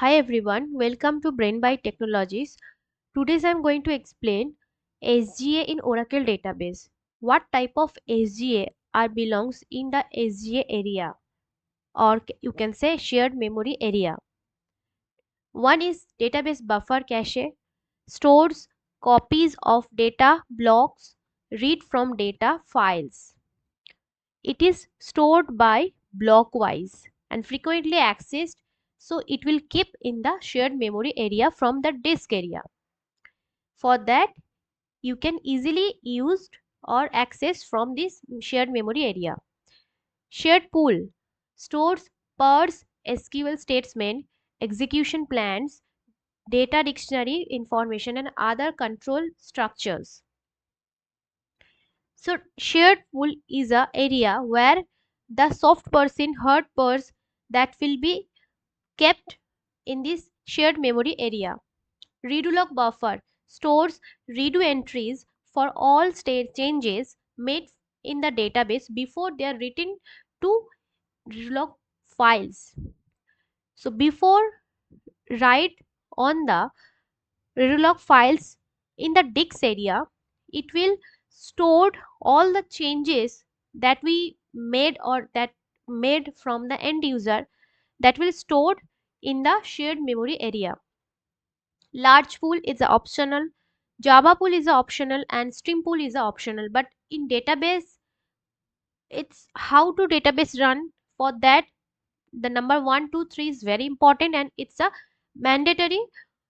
Hi everyone, welcome to BrainByte Technologies. Today I am going to explain SGA in Oracle database. What type of SGA are belongs in the SGA area, or you can say shared memory area. One is database buffer cache, stores copies of data blocks, read from data files. It is stored by block wise and frequently accessed, so it will keep in the shared memory area from the disk area. For that, you can easily use or access from this shared memory area. Shared pool stores parse SQL statements, execution plans, data dictionary information and other control structures. So shared pool is a area where the soft person hard purse that will be kept in this shared memory area. Redo log buffer stores redo entries for all state changes made in the database before they are written to redo log files. So before write on the redo files in the disk area, it will stored all the changes that we made or that made from the end user, that will stored in the shared memory area. Large pool is optional, Java pool is optional, and stream pool is optional. But in database, it's how to database run. For that, the number 1 2 3 is very important, and it's a mandatory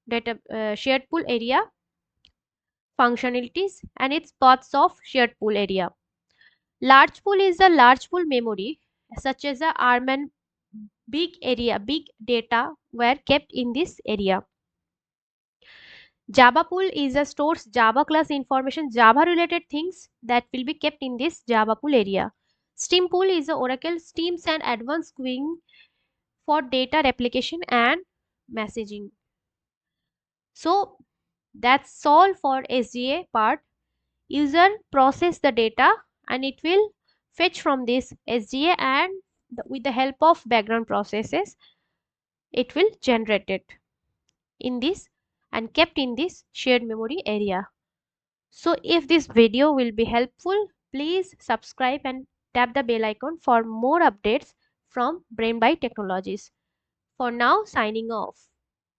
data shared pool area functionalities, and it's parts of shared pool area. Large pool is a large pool memory, such as a ARM and big data were kept in this area. Java pool is a stores Java class information, Java related things that will be kept in this Java pool area. Steam pool is a Oracle Steams and advanced queuing for data replication and messaging. So that's all for SGA part. User process the data and it will fetch from this SGA, and with the help of background processes it will generate it in this and kept in this shared memory area. So if this video will be helpful, please subscribe and tap the bell icon for more updates from BrainByte Technologies. For now, signing off.